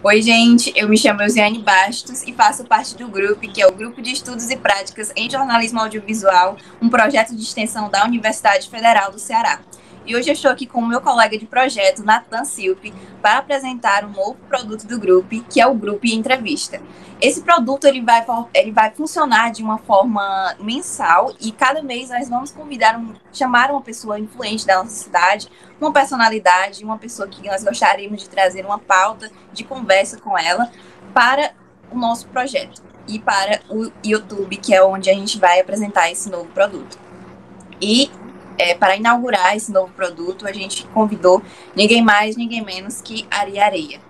Oi, gente, eu me chamo Eusiane Bastos e faço parte do GRUP, que é o Grupo de Estudos e Práticas em Jornalismo Audiovisual, um projeto de extensão da Universidade Federal do Ceará. E hoje eu estou aqui com o meu colega de projeto, Nathan Silpe, para apresentar um novo produto do GRUP, que é o GRUP Entrevista. Esse produto ele vai funcionar de uma forma mensal e cada mês nós vamos chamar uma pessoa influente da nossa cidade, uma personalidade, uma pessoa que nós gostaríamos de trazer uma pauta de conversa com ela para o nosso projeto e para o YouTube, que é onde a gente vai apresentar esse novo produto. E para inaugurar esse novo produto, a gente convidou ninguém mais, ninguém menos que Ari Areia.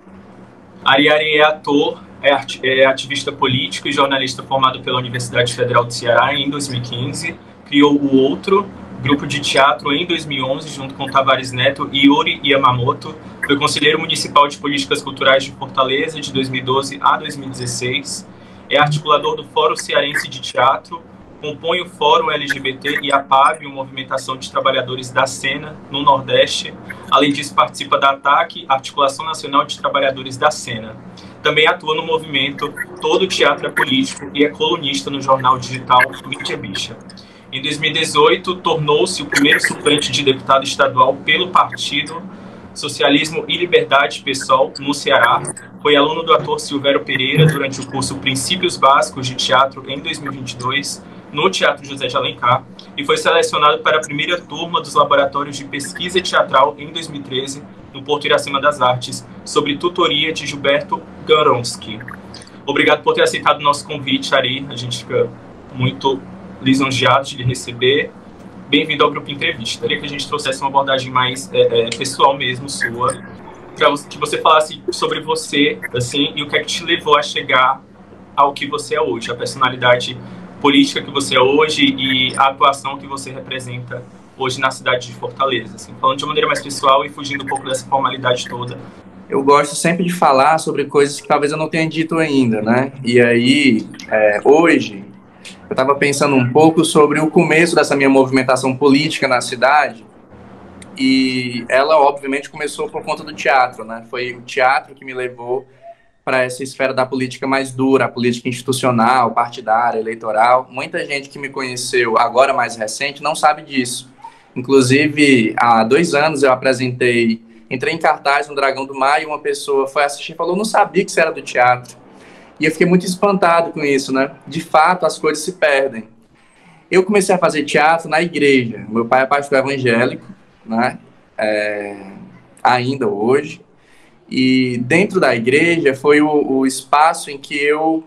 Ari Areia é ator, é ativista político e jornalista formado pela Universidade Federal do Ceará em 2015. Criou o Outro, grupo de teatro, em 2011, junto com Tavares Neto e Yuri Yamamoto. Foi conselheiro municipal de políticas culturais de Fortaleza de 2012 a 2016. É articulador do Fórum Cearense de Teatro. Compõe o Fórum LGBT e a PAB, uma movimentação de trabalhadores da cena no Nordeste. Além disso, participa da ATAC, Articulação Nacional de Trabalhadores da Cena. Também atua no movimento Todo Teatro é Político e é colunista no jornal digital Mídia Bicha. Em 2018, tornou-se o primeiro suplente de deputado estadual pelo Partido Socialismo e Liberdade PSOL no Ceará. Foi aluno do ator Silvério Pereira durante o curso Princípios Básicos de Teatro em 2022, no Teatro José de Alencar, e foi selecionado para a primeira turma dos Laboratórios de Pesquisa Teatral em 2013, no Porto Iracema das Artes, sob tutoria de Gilberto Garonski. Obrigado por ter aceitado o nosso convite, Ari. A gente fica muito lisonjeado de lhe receber. Bem-vindo ao Grupo Entrevista. Queria que a gente trouxesse uma abordagem mais pessoal mesmo, sua, para que você falasse sobre você, assim, e o que é que te levou a chegar ao que você é hoje, a personalidade política que você é hoje e a atuação que você representa hoje na cidade de Fortaleza, assim, falando de uma maneira mais pessoal e fugindo um pouco dessa formalidade toda. Eu gosto sempre de falar sobre coisas que talvez eu não tenha dito ainda, né? E aí, hoje, eu estava pensando um pouco sobre o começo dessa minha movimentação política na cidade, e ela, obviamente, começou por conta do teatro, né? Foi o teatro que me levou para essa esfera da política mais dura, a política institucional, partidária, eleitoral. Muita gente que me conheceu agora mais recente não sabe disso. Inclusive, há 2 anos eu entrei em cartaz no Dragão do Mar e uma pessoa foi assistir e falou, não sabia que você era do teatro. E eu fiquei muito espantado com isso, né? De fato, as coisas se perdem. Eu comecei a fazer teatro na igreja. Meu pai é pastor evangélico, né? Ainda hoje. E dentro da igreja foi o espaço em que eu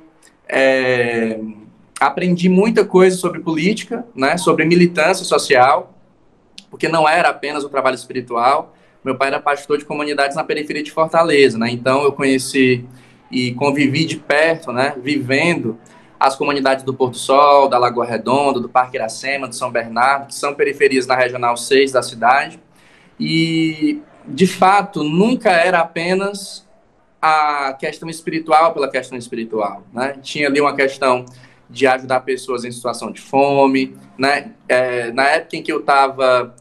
aprendi muita coisa sobre política, né, sobre militância social, porque não era apenas o trabalho espiritual. Meu pai era pastor de comunidades na periferia de Fortaleza, né, então eu conheci e convivi de perto, né, vivendo as comunidades do Porto Sol, da Lagoa Redonda, do Parque Iracema, do São Bernardo, que são periferias na Regional 6 da cidade. E de fato, nunca era apenas a questão espiritual pela questão espiritual, né? Tinha ali uma questão de ajudar pessoas em situação de fome, né? Na época em que eu estava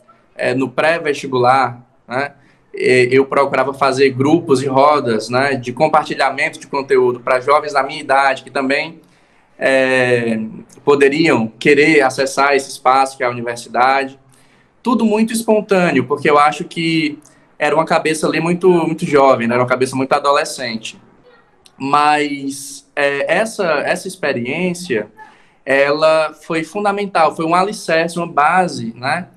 no pré-vestibular, né? Eu procurava fazer grupos e rodas, né? De compartilhamento de conteúdo para jovens da minha idade, que também poderiam querer acessar esse espaço que é a universidade. Tudo muito espontâneo, porque eu acho que era uma cabeça ali muito jovem, né? Era uma cabeça muito adolescente. Mas essa experiência, ela foi fundamental, foi um alicerce, uma base, né?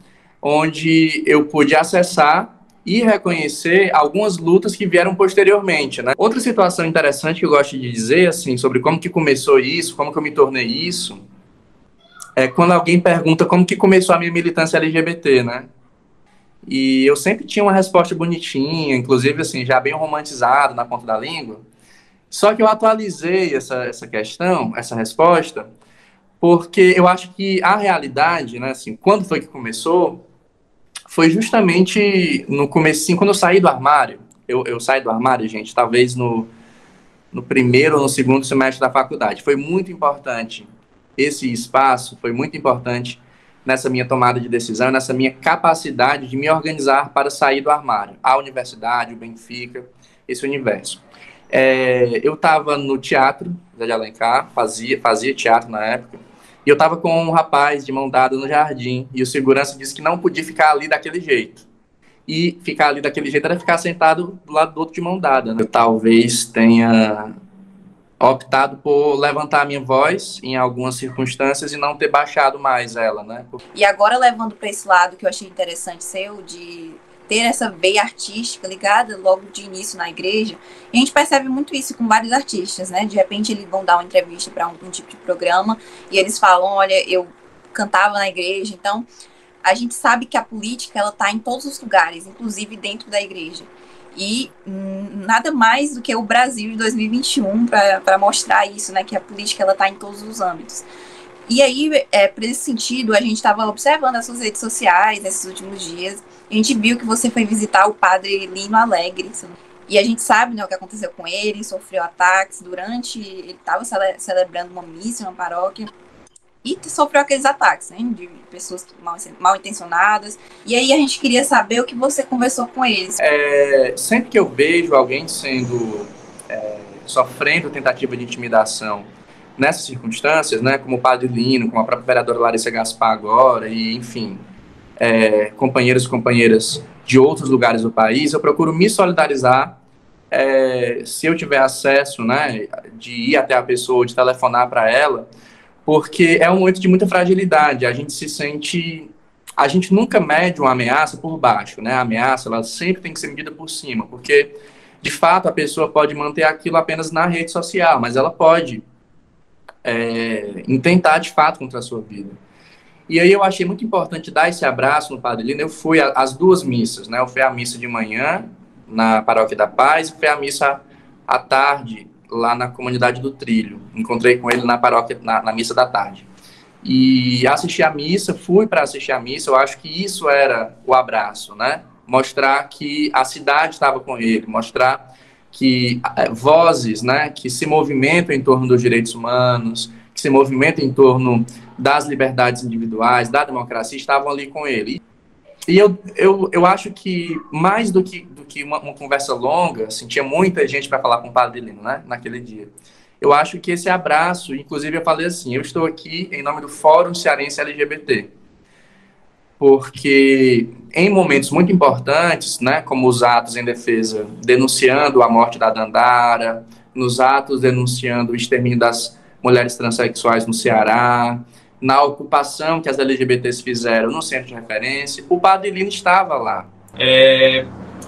Onde eu pude acessar e reconhecer algumas lutas que vieram posteriormente, né? Outra situação interessante que eu gosto de dizer, assim, sobre como que começou isso, como que eu me tornei isso, é quando alguém pergunta como que começou a minha militância LGBT, né? E eu sempre tinha uma resposta bonitinha, inclusive, assim, já bem romantizado na ponta da língua. Só que eu atualizei essa questão, essa resposta, porque eu acho que a realidade, né, assim, quando foi que começou, foi justamente no comecinho, quando eu saí do armário. Eu saí do armário, gente, talvez no primeiro ou no segundo semestre da faculdade. Foi muito importante esse espaço, foi muito importante nessa minha tomada de decisão, nessa minha capacidade de me organizar para sair do armário. A universidade, o Benfica, esse universo. Eu estava no teatro, Zé de Alencar, fazia teatro na época, e eu estava com um rapaz de mão dada no jardim, e o segurança disse que não podia ficar ali daquele jeito. E ficar ali daquele jeito era ficar sentado do lado do outro de mão dada, né? Eu talvez tenha optado por levantar a minha voz em algumas circunstâncias e não ter baixado mais ela, né? E agora, levando para esse lado que eu achei interessante seu, de ter essa veia artística ligada logo de início na igreja, a gente percebe muito isso com vários artistas, né? De repente eles vão dar uma entrevista para um tipo de programa e eles falam, olha, eu cantava na igreja. Então a gente sabe que a política, ela está em todos os lugares, inclusive dentro da igreja. E nada mais do que o Brasil de 2021 para mostrar isso, né? Que a política, ela está em todos os âmbitos. E aí, por esse sentido, a gente estava observando as suas redes sociais nesses últimos dias. A gente viu que você foi visitar o padre Lino Alegre. E a gente sabe, né, o que aconteceu com ele, sofreu ataques durante... Ele estava celebrando uma missa em uma paróquia. E sofreu aqueles ataques, né, de pessoas mal intencionadas. E aí a gente queria saber o que você conversou com eles. Sempre que eu vejo alguém sofrendo tentativa de intimidação nessas circunstâncias, né, como o padre Lino, como a própria vereadora Larissa Gaspar agora, e enfim, companheiros e companheiras de outros lugares do país, eu procuro me solidarizar, se eu tiver acesso, né, de ir até a pessoa, de telefonar para ela, porque é um momento de muita fragilidade. A gente nunca mede uma ameaça por baixo, né? A ameaça, ela sempre tem que ser medida por cima, porque, de fato, a pessoa pode manter aquilo apenas na rede social, mas ela pode intentar, de fato, contra a sua vida. E aí eu achei muito importante dar esse abraço no Padre Lino. Eu fui às duas missas, né? Eu fui à missa de manhã, na Paróquia da Paz, e fui à missa à tarde, lá na comunidade do Trilho. Encontrei com ele na paróquia, na missa da tarde. E assisti a missa, fui para assistir a missa. Eu acho que isso era o abraço, né? Mostrar que a cidade estava com ele, mostrar que vozes, né, que se movimentam em torno dos direitos humanos, que se movimentam em torno das liberdades individuais, da democracia, estavam ali com ele. E eu acho que, mais do que uma conversa longa, assim, tinha muita gente para falar com o Padre Lino, né, naquele dia. Eu acho que esse abraço, inclusive eu falei assim, eu estou aqui em nome do Fórum Cearense LGBT, porque em momentos muito importantes, né, como os atos em defesa, denunciando a morte da Dandara, nos atos denunciando o extermínio das mulheres transexuais no Ceará, na ocupação que as LGBTs fizeram no centro de referência, o Padre Lino estava lá.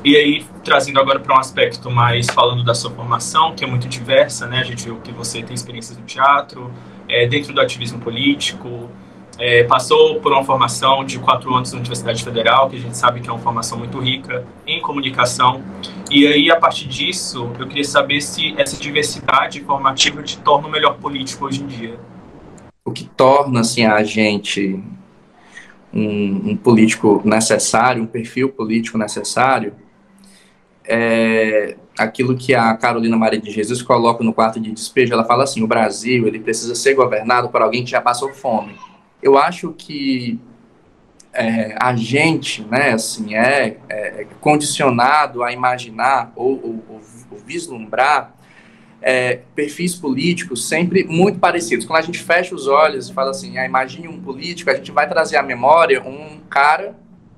E aí, trazendo agora para um aspecto mais falando da sua formação, que é muito diversa, né? A gente viu que você tem experiências no teatro, dentro do ativismo político, passou por uma formação de 4 anos na Universidade Federal, que a gente sabe que é uma formação muito rica em comunicação. E aí, a partir disso, eu queria saber se essa diversidade formativa te torna um melhor político hoje em dia. O que torna, assim, a gente um político necessário, um perfil político necessário, é aquilo que a Carolina Maria de Jesus coloca no quarto de despejo. Ela fala assim, o Brasil, ele precisa ser governado por alguém que já passou fome. Eu acho que a gente, né, assim, condicionado a imaginar ou vislumbrar perfis políticos sempre muito parecidos. Quando a gente fecha os olhos e fala assim, imagine um político, a gente vai trazer à memória um cara,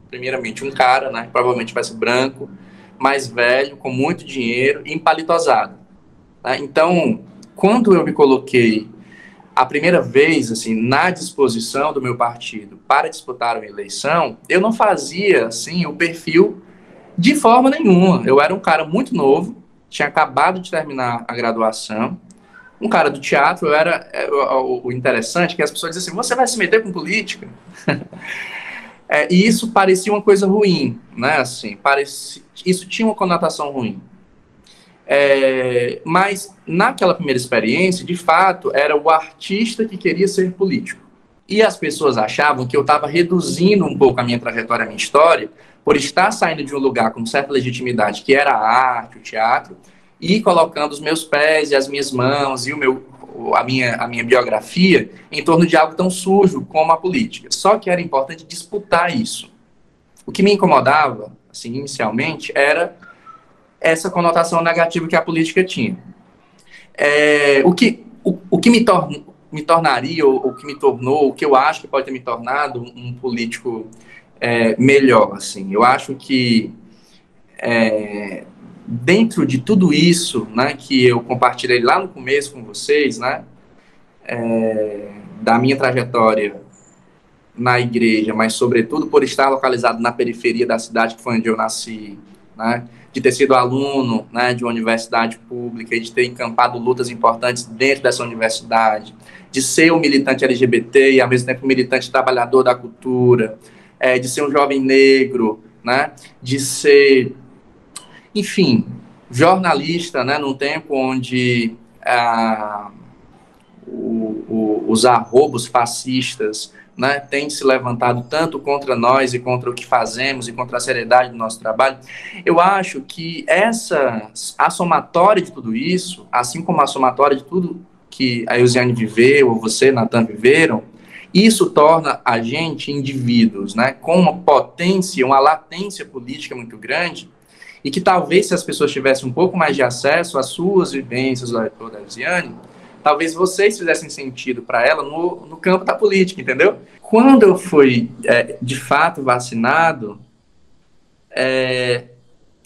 primeiramente um cara, né, provavelmente vai ser branco, mais velho, com muito dinheiro, empalitosado. Né? Então, quando eu me coloquei a primeira vez, assim, na disposição do meu partido para disputar uma eleição, eu não fazia, assim, o perfil de forma nenhuma. Eu era um cara muito novo, tinha acabado de terminar a graduação, um cara do teatro. O interessante é que as pessoas dizem assim, você vai se meter com política? E isso parecia uma coisa ruim, né? Assim, isso tinha uma conotação ruim. Mas naquela primeira experiência, de fato, era o artista que queria ser político. E as pessoas achavam que eu estava reduzindo um pouco a minha trajetória, a minha história, por estar saindo de um lugar com certa legitimidade, que era a arte, o teatro, e colocando os meus pés e as minhas mãos e o a minha biografia em torno de algo tão sujo como a política. Só que era importante disputar isso. O que me incomodava, assim, inicialmente, era essa conotação negativa que a política tinha. O que me tornaria, ou o que me tornou, o que eu acho que pode ter me tornado um político melhor, assim. Eu acho que dentro de tudo isso, né, que eu compartilhei lá no começo com vocês, né, da minha trajetória na igreja, mas sobretudo por estar localizado na periferia da cidade que foi onde eu nasci, né, de ter sido aluno, né, de uma universidade pública e de ter encampado lutas importantes dentro dessa universidade, de ser um militante LGBT e ao mesmo tempo um militante trabalhador da cultura, de ser um jovem negro, né, de ser, enfim, jornalista, né, num tempo onde os arrobos fascistas, né, têm se levantado tanto contra nós e contra o que fazemos e contra a seriedade do nosso trabalho. Eu acho que a somatória de tudo isso, assim como a somatória de tudo que a Eusiane viveu, ou você, Natan, viveram, isso torna a gente indivíduos, né, com uma potência, uma latência política muito grande, e que talvez se as pessoas tivessem um pouco mais de acesso às suas vivências, da Eusiane, talvez vocês fizessem sentido para ela no campo da política, entendeu? Quando eu fui, de fato, vacinado,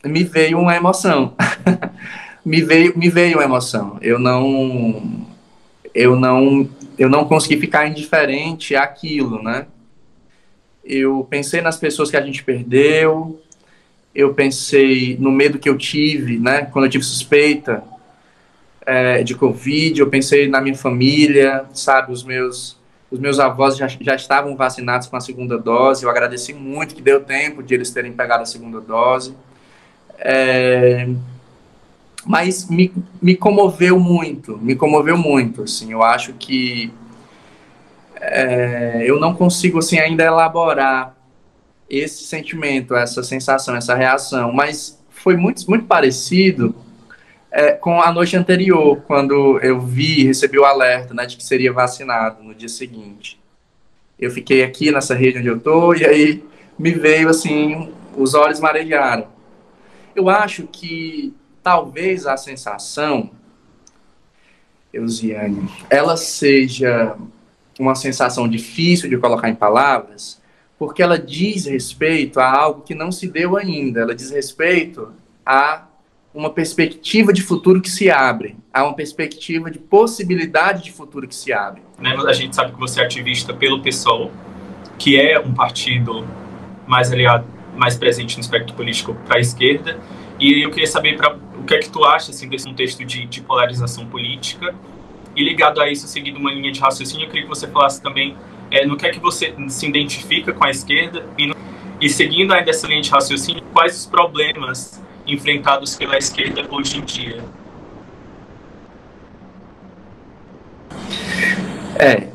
me veio uma emoção. me veio uma emoção. Eu não consegui ficar indiferente àquilo, né? Eu pensei nas pessoas que a gente perdeu, eu pensei no medo que eu tive, né? Quando eu tive suspeita de Covid, eu pensei na minha família, sabe? Os meus avós já estavam vacinados com a segunda dose, eu agradeci muito que deu tempo de eles terem pegado a segunda dose. Mas me comoveu muito, assim, eu acho que eu não consigo, assim, ainda elaborar esse sentimento, essa sensação, essa reação, mas foi muito, muito parecido com a noite anterior, quando eu recebi o alerta, né, de que seria vacinado no dia seguinte. Eu fiquei aqui nessa rede onde eu tô, e aí me veio, assim, os olhos marejaram. Eu acho que talvez a sensação, Eusiane, ela seja uma sensação difícil de colocar em palavras, porque ela diz respeito a algo que não se deu ainda. Ela diz respeito a uma perspectiva de futuro que se abre, a uma perspectiva de possibilidade de futuro que se abre. A gente sabe que você é ativista pelo PSOL, que é um partido mais aliado, mais presente no espectro político para a esquerda, e eu queria saber o que é que tu acha assim, desse contexto de polarização política, e ligado a isso, seguindo uma linha de raciocínio, eu queria que você falasse também no que é que você se identifica com a esquerda, e seguindo ainda essa linha de raciocínio, quais os problemas enfrentados pela esquerda hoje em dia?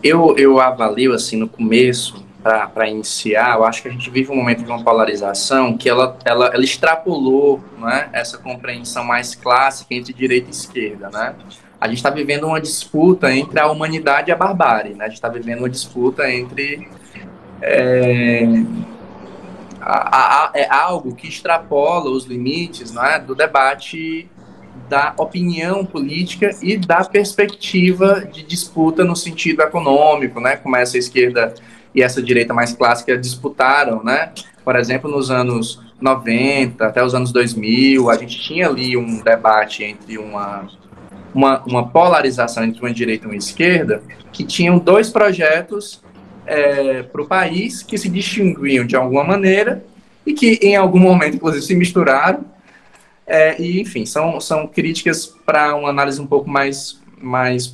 Eu avalio, assim, no começo, para iniciar, eu acho que a gente vive um momento de uma polarização que ela extrapolou, né, essa compreensão mais clássica entre direita e esquerda, né? A gente está vivendo uma disputa entre a humanidade e a barbárie, né? A gente está vivendo uma disputa entre algo que extrapola os limites, né, do debate da opinião política e da perspectiva de disputa no sentido econômico, né, como essa esquerda e essa direita mais clássica disputaram, né? Por exemplo, nos anos 90 até os anos 2000, a gente tinha ali um debate entre uma polarização entre uma direita e uma esquerda, que tinham dois projetos para o país que se distinguiam de alguma maneira e que em algum momento, inclusive, se misturaram. E, enfim, são críticas para uma análise um pouco mais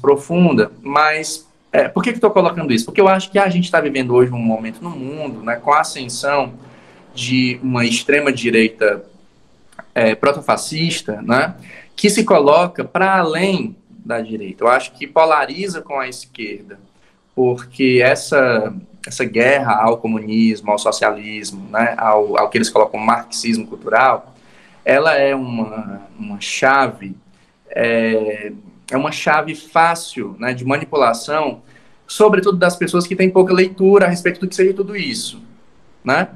profunda. Mas por que estou colocando isso? Porque eu acho que a gente está vivendo hoje um momento no mundo, né, com a ascensão de uma extrema-direita protofascista, né, que se coloca para além da direita. Eu acho que polariza com a esquerda, porque essa guerra ao comunismo, ao socialismo, né, ao que eles colocam marxismo cultural, ela é uma chave uma chave fácil, né, de manipulação, sobretudo das pessoas que têm pouca leitura a respeito do que seja tudo isso, né?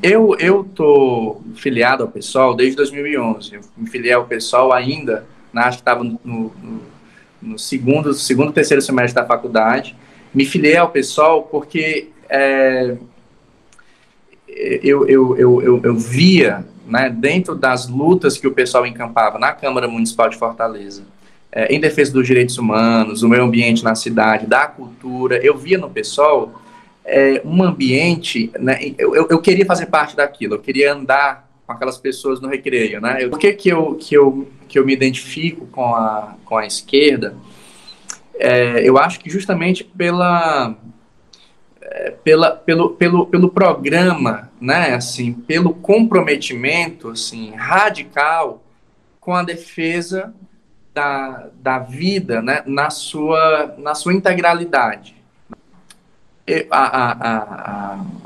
Eu tô filiado ao PSOL desde 2011. Eu me filiei ao PSOL ainda, né, acho que estava no segundo, terceiro semestre da faculdade. Me filiei ao PSOL porque eu via, né, dentro das lutas que o pessoal encampava na Câmara Municipal de Fortaleza, em defesa dos direitos humanos, do meio ambiente na cidade, da cultura, eu via no PSOL um ambiente, né, eu queria fazer parte daquilo, eu queria andar com aquelas pessoas no recreio, né? Por que eu me identifico com a esquerda? Eu acho que justamente pelo programa, né, assim, pelo comprometimento, assim, radical com a defesa da vida, né, na sua integralidade.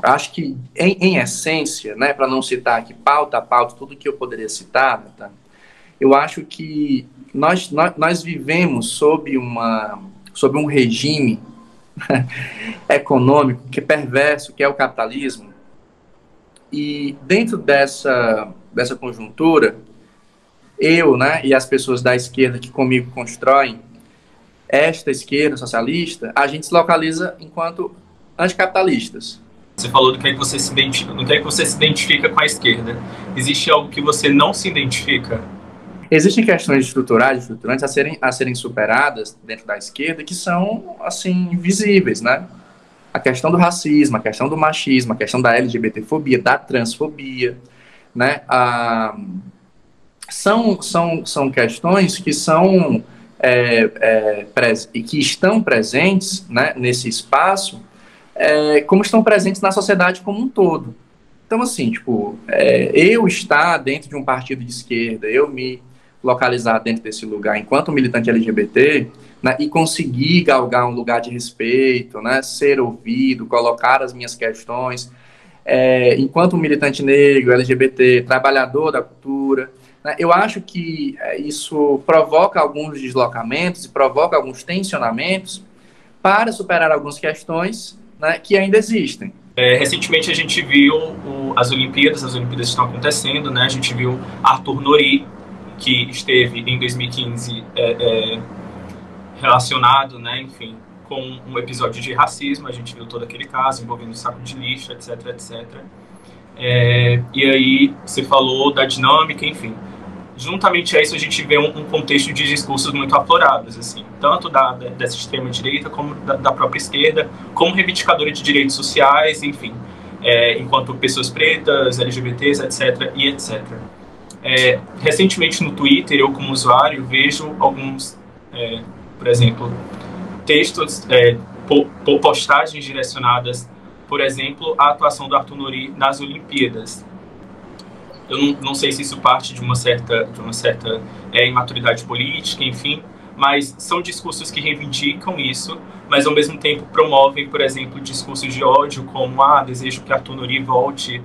Acho que, em essência, né, para não citar aqui pauta a pauta, tudo que eu poderia citar, tá? Eu acho que nós vivemos sob um regime econômico que é perverso, que é o capitalismo, e dentro dessa conjuntura, eu, né, e as pessoas da esquerda que comigo constroem esta esquerda socialista, a gente se localiza enquanto anticapitalistas. Você falou do que é que você se identifica, do que é que você se identifica com a esquerda. Existe algo que você não se identifica? Existem questões estruturantes a serem superadas dentro da esquerda que são, assim, visíveis, né? A questão do racismo, a questão do machismo, a questão da LGBTfobia, da transfobia, né? São questões que são que estão presentes, né, nesse espaço, como estão presentes na sociedade como um todo. Então, assim, tipo, eu estar dentro de um partido de esquerda, eu me localizar dentro desse lugar enquanto militante LGBT, né, e conseguir galgar um lugar de respeito, né, ser ouvido, colocar as minhas questões, enquanto militante negro, LGBT, trabalhador da cultura, né, eu acho que isso provoca alguns deslocamentos e provoca alguns tensionamentos para superar algumas questões, né, que ainda existem. Recentemente a gente viu as Olimpíadas estão acontecendo, né? A gente viu Arthur Nori, que esteve em 2015 relacionado, né, enfim, com um episódio de racismo. A gente viu todo aquele caso envolvendo o saco de lixo, etc, etc. E aí você falou da dinâmica, enfim. Juntamente a isso, a gente vê um contexto de discursos muito aflorados, assim, tanto dessa extrema-direita como da própria esquerda, como reivindicadora de direitos sociais, enfim, enquanto pessoas pretas, LGBTs, etc. e etc. Recentemente no Twitter, eu como usuário, vejo alguns, por exemplo, textos, postagens direcionadas, por exemplo, à atuação do Arthur Nori nas Olimpíadas. Eu não sei se isso parte de uma certa imaturidade política, enfim, mas são discursos que reivindicam isso, mas ao mesmo tempo promovem, por exemplo, discursos de ódio, como desejo que Arthur Nori volte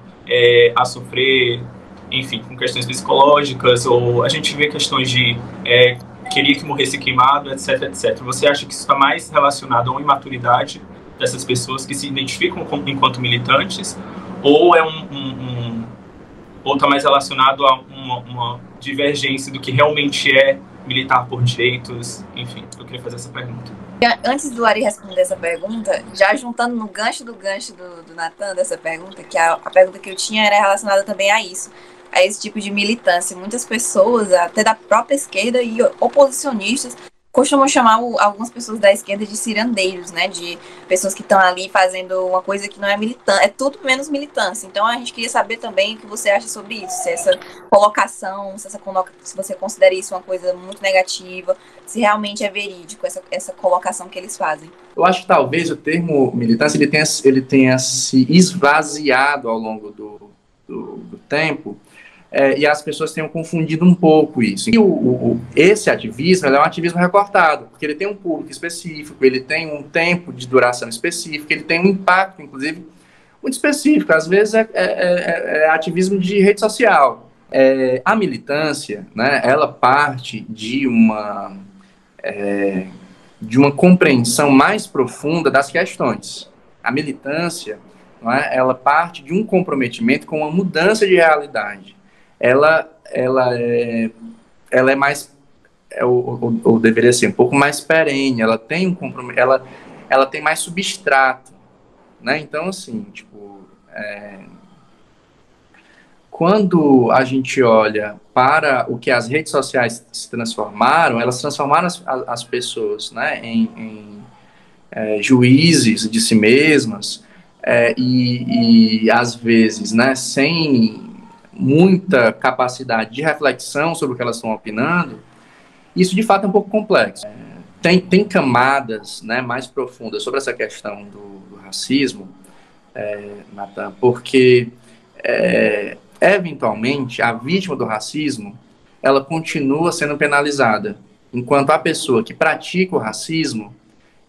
a sofrer, enfim, com questões psicológicas, ou a gente vê questões de queria que morresse queimado, etc, etc. Você acha que isso está mais relacionado a uma imaturidade dessas pessoas que se identificam enquanto militantes, ou ou está mais relacionado a uma divergência do que realmente é militar por direitos? Enfim, eu queria fazer essa pergunta. Antes do Ari responder essa pergunta, já juntando no gancho do Natan dessa pergunta, que a pergunta que eu tinha era relacionada também a isso, a esse tipo de militância. Muitas pessoas, até da própria esquerda e oposicionistas, costumam chamar algumas pessoas da esquerda de cirandeiros, né? De pessoas que estão ali fazendo uma coisa que não é militância, é tudo menos militância. Então a gente queria saber também o que você acha sobre isso, se essa colocação, se você considera isso uma coisa muito negativa, se realmente é verídico essa colocação que eles fazem. Eu acho que talvez o termo militância ele tenha se esvaziado ao longo do tempo. E as pessoas tenham confundido um pouco isso. E esse ativismo é um ativismo recortado, porque ele tem um público específico, ele tem um tempo de duração específico, ele tem um impacto, inclusive, muito específico. Às vezes é ativismo de rede social, A militância, né, ela parte de uma compreensão mais profunda das questões. A militância, não é, ela parte de um comprometimento com uma mudança de realidade. Ela é mais, ou deveria ser um pouco mais perene, ela tem um comprometimento, ela tem mais substrato, né? Então, assim, tipo, quando a gente olha para o que as redes sociais se transformaram, elas transformaram as pessoas, né, em juízes de si mesmas, e às vezes, né, sem muita capacidade de reflexão sobre o que elas estão opinando. Isso de fato é um pouco complexo. Tem camadas, né, mais profundas sobre essa questão do racismo, Nathan, porque eventualmente a vítima do racismo ela continua sendo penalizada, enquanto a pessoa que pratica o racismo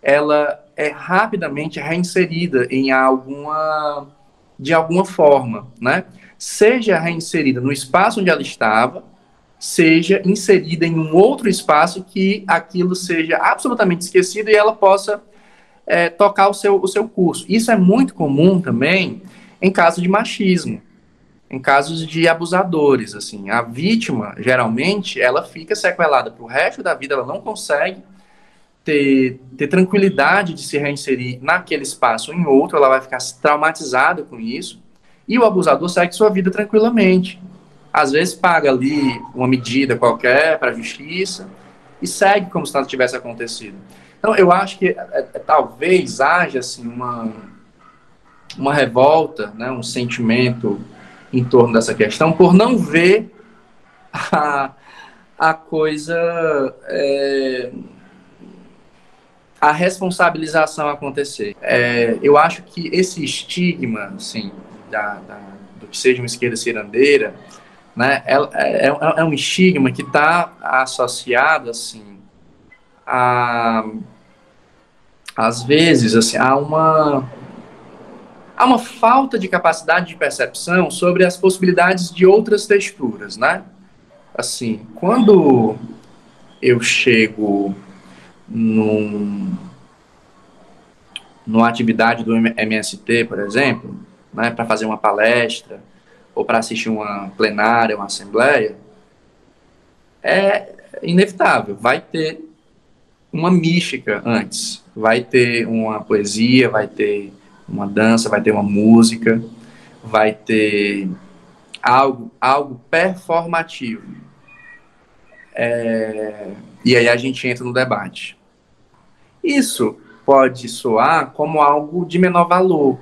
ela é rapidamente reinserida de alguma forma, né? Seja reinserida no espaço onde ela estava, seja inserida em um outro espaço que aquilo seja absolutamente esquecido e ela possa tocar o seu curso. Isso é muito comum também em casos de machismo, em casos de abusadores. Assim, a vítima, geralmente, ela fica sequelada para o resto da vida, ela não consegue ter tranquilidade de se reinserir naquele espaço ou em outro, ela vai ficar traumatizada com isso, e o abusador segue sua vida tranquilamente. Às vezes paga ali uma medida qualquer para a justiça e segue como se nada tivesse acontecido. Então, eu acho que talvez haja assim, uma revolta, né, um sentimento em torno dessa questão, por não ver a coisa... a responsabilização acontecer. Eu acho que esse estigma, assim, do que seja uma esquerda cirandeira, né, é um estigma que está associado, assim, às vezes, assim, a uma falta de capacidade de percepção sobre as possibilidades de outras texturas, né? Assim, quando eu chego numa atividade do MST, por exemplo, né, para fazer uma palestra ou para assistir uma plenária, uma assembleia, é inevitável, vai ter uma mística antes, vai ter uma poesia, vai ter uma dança, vai ter uma música, vai ter algo performativo. E aí a gente entra no debate. Isso pode soar como algo de menor valor.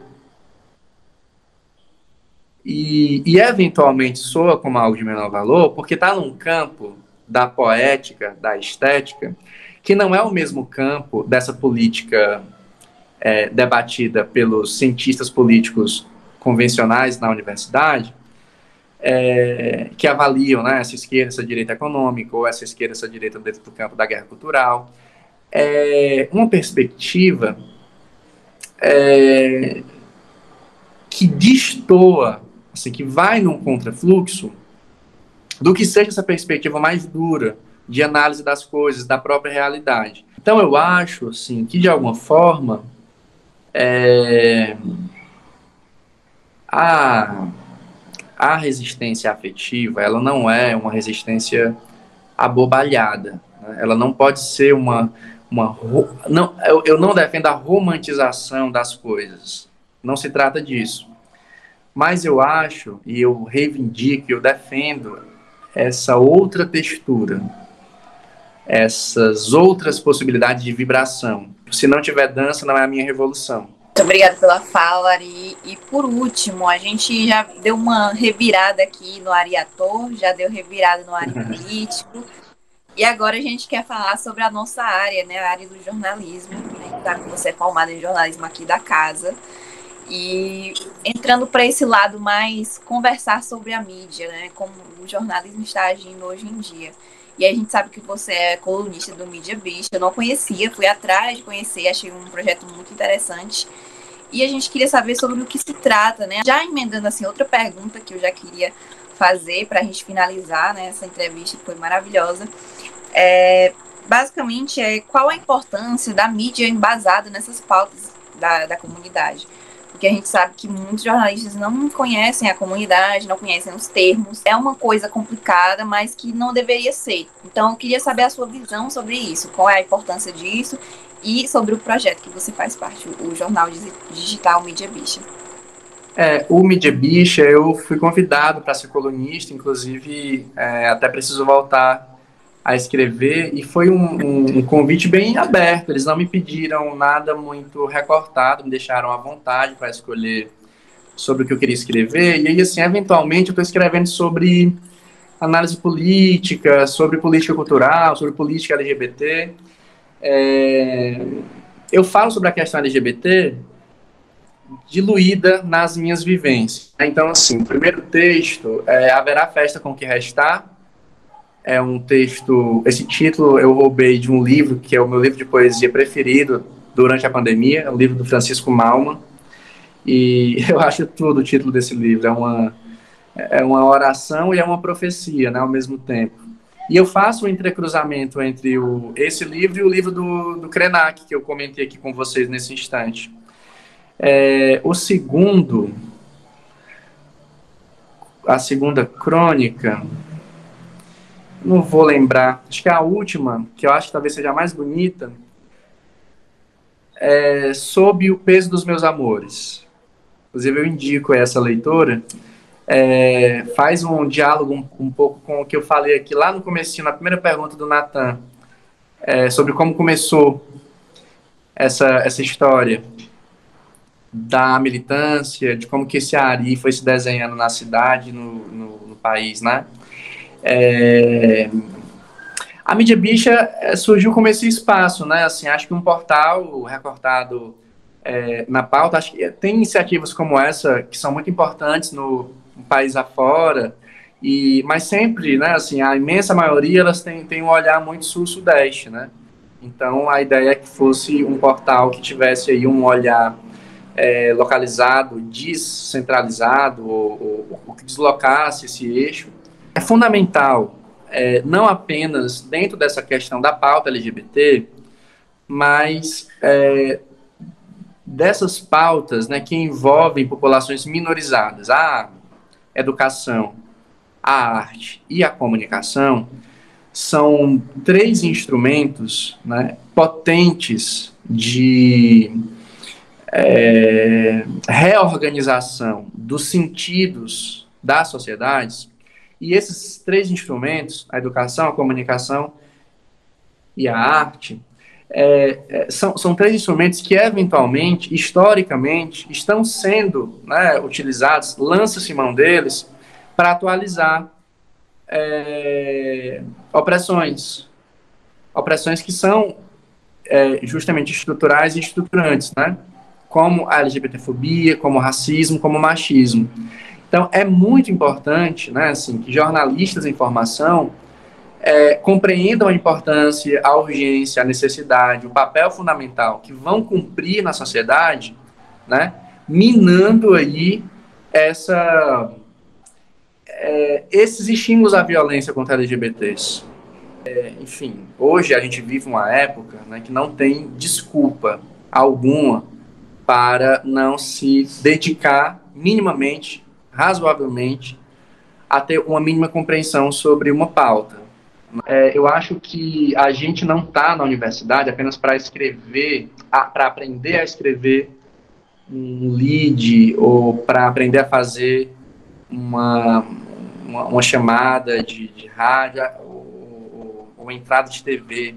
E eventualmente soa como algo de menor valor porque está num campo da poética, da estética, que não é o mesmo campo dessa política debatida pelos cientistas políticos convencionais na universidade, que avaliam, né, essa esquerda, essa direita econômica, ou essa esquerda, essa direita dentro do campo da guerra cultural. Uma perspectiva que destoa, assim, que vai num contrafluxo do que seja essa perspectiva mais dura de análise das coisas, da própria realidade. Então eu acho, assim, que de alguma forma a resistência afetiva, ela não é uma resistência abobalhada, né? Ela não pode ser não, eu não defendo a romantização das coisas, não se trata disso, mas eu acho, e eu reivindico, eu defendo essa outra textura, essas outras possibilidades de vibração. Se não tiver dança, não é a minha revolução. Muito obrigada pela fala, Ari. E por último, a gente já deu uma revirada aqui no Ari ator, já deu revirada no Ari político. E agora a gente quer falar sobre a nossa área, né? A área do jornalismo. A gente sabe que você é formada em jornalismo aqui da casa. E entrando para esse lado mais conversar sobre a mídia, né? Como o jornalismo está agindo hoje em dia. E a gente sabe que você é colunista do Mídia Bicha. Eu não conhecia, fui atrás de conhecer, achei um projeto muito interessante. E a gente queria saber sobre o que se trata, né? Já emendando assim outra pergunta que eu já queria fazer para a gente finalizar, né, essa entrevista, que foi maravilhosa. Basicamente, qual a importância da mídia embasada nessas pautas da comunidade? Porque a gente sabe que muitos jornalistas não conhecem a comunidade, não conhecem os termos. É uma coisa complicada, mas que não deveria ser. Então, eu queria saber a sua visão sobre isso. Qual é a importância disso e sobre o projeto que você faz parte, o jornal digital Mídia Bicha. O Mídia Bicha, eu fui convidado para ser colunista, inclusive até preciso voltar a escrever, e foi um convite bem aberto. Eles não me pediram nada muito recortado, me deixaram à vontade para escolher sobre o que eu queria escrever, e aí, assim, eventualmente eu estou escrevendo sobre análise política, sobre política cultural, sobre política LGBT. Eu falo sobre a questão LGBT diluída nas minhas vivências. Então, assim, o primeiro texto é Haverá Festa com o que Restar. É um texto, esse título eu roubei de um livro que é o meu livro de poesia preferido durante a pandemia, é um livro do Francisco Malman, e eu acho tudo o título desse livro, é uma oração e é uma profecia, né, ao mesmo tempo. E eu faço um entrecruzamento entre esse livro e o livro do Krenak, que eu comentei aqui com vocês nesse instante. A segunda crônica, não vou lembrar, acho que a última, que eu acho que talvez seja a mais bonita, é Sob o Peso dos Meus Amores. Inclusive eu indico essa leitora. Faz um diálogo um pouco com o que eu falei aqui lá no comecinho, na primeira pergunta do Natan, sobre como começou essa história da militância, de como que esse Ari foi se desenhando na cidade, no país, né? A Mídia Bicha surgiu como esse espaço, né? Assim, acho que um portal recortado na pauta, acho que tem iniciativas como essa que são muito importantes no país afora, mas sempre, né? Assim, a imensa maioria elas têm um olhar muito sul-sudeste, né? Então a ideia é que fosse um portal que tivesse aí um olhar localizado, descentralizado, ou que deslocasse esse eixo. É fundamental, não apenas dentro dessa questão da pauta LGBT, mas dessas pautas, né, que envolvem populações minorizadas, a educação, a arte e a comunicação, são 3 instrumentos, né, potentes de reorganização dos sentidos das sociedades. E esses 3 instrumentos, a educação, a comunicação e a arte, são 3 instrumentos que, eventualmente, historicamente, estão sendo, né, utilizados, lança-se mão deles para atualizar opressões que são justamente estruturais e estruturantes, né? Como a LGBTfobia, como o racismo, como o machismo. Então, é muito importante, né, assim, que jornalistas em formação compreendam a importância, a urgência, a necessidade, o papel fundamental que vão cumprir na sociedade, né, minando aí esses estímulos à violência contra LGBTs. Enfim, hoje a gente vive uma época, né, que não tem desculpa alguma para não se dedicar minimamente, razoavelmente, a ter uma mínima compreensão sobre uma pauta. Eu acho que a gente não está na universidade apenas para escrever, para aprender a escrever um lead ou para aprender a fazer uma chamada de rádio ou uma entrada de TV.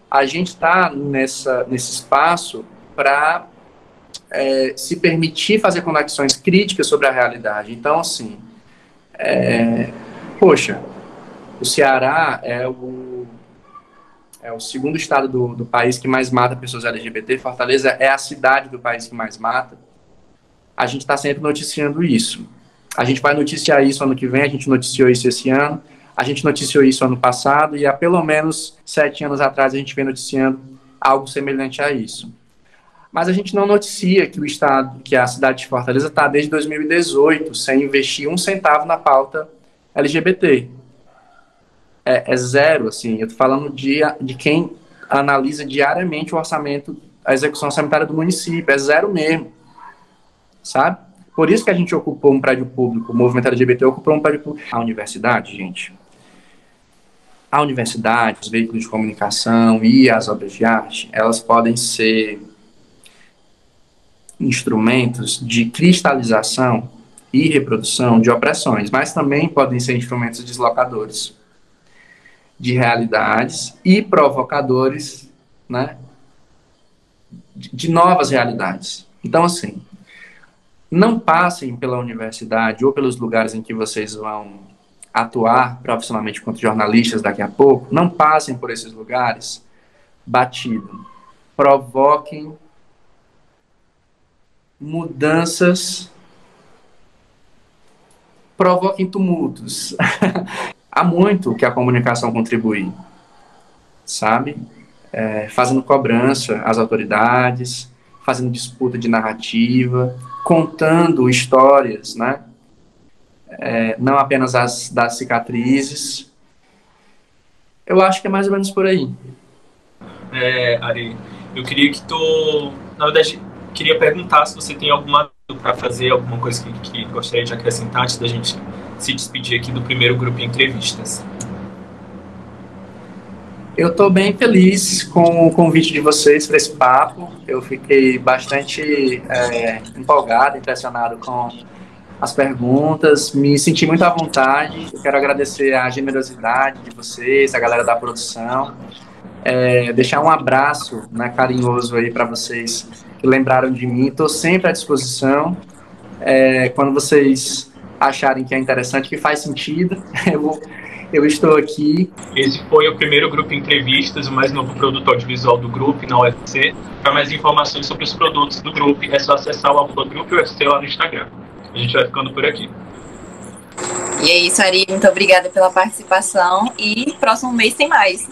A gente está nesse espaço para se permitir fazer conexões críticas sobre a realidade. Então, assim, poxa, o Ceará é o segundo estado do país que mais mata pessoas LGBT, Fortaleza é a cidade do país que mais mata. A gente está sempre noticiando isso. A gente vai noticiar isso ano que vem, a gente noticiou isso esse ano, a gente noticiou isso ano passado, e há pelo menos 7 anos atrás a gente vem noticiando algo semelhante a isso. Mas a gente não noticia que a cidade de Fortaleza está desde 2018 sem investir 1 centavo na pauta LGBT. É zero, assim. Eu tô falando de quem analisa diariamente o orçamento, a execução orçamentária do município. É zero mesmo, sabe? Por isso que a gente ocupou um prédio público, o movimento LGBT ocupou um prédio público. A universidade, gente, a universidade, os veículos de comunicação e as obras de arte, elas podem ser instrumentos de cristalização e reprodução de opressões, mas também podem ser instrumentos deslocadores de realidades e provocadores, né, de novas realidades. Então, assim, não passem pela universidade ou pelos lugares em que vocês vão atuar profissionalmente enquanto jornalistas daqui a pouco, não passem por esses lugares batido. Provoquem mudanças, provoquem tumultos. Há muito que a comunicação contribui, sabe? Fazendo cobrança às autoridades, fazendo disputa de narrativa, contando histórias, né? Não apenas as das cicatrizes. Eu acho que é mais ou menos por aí. Ari, eu queria que tu, na verdade, queria perguntar se você tem alguma para fazer, alguma coisa que gostaria de acrescentar antes da gente se despedir aqui do primeiro grupo de entrevistas. Eu estou bem feliz com o convite de vocês para esse papo. Eu fiquei bastante empolgado, impressionado com as perguntas, me senti muito à vontade. Eu quero agradecer a generosidade de vocês, a galera da produção. Deixar um abraço, né, carinhoso aí para vocês que lembraram de mim. Estou sempre à disposição. Quando vocês acharem que é interessante, que faz sentido, eu estou aqui. Esse foi o primeiro Grupo Entrevistas, o mais novo produto audiovisual do Grupo na UFC. Para mais informações sobre os produtos do Grupo, é só acessar o Grupo UFC lá no Instagram. A gente vai ficando por aqui. E é isso, Ari. Muito obrigada pela participação. E próximo mês tem mais.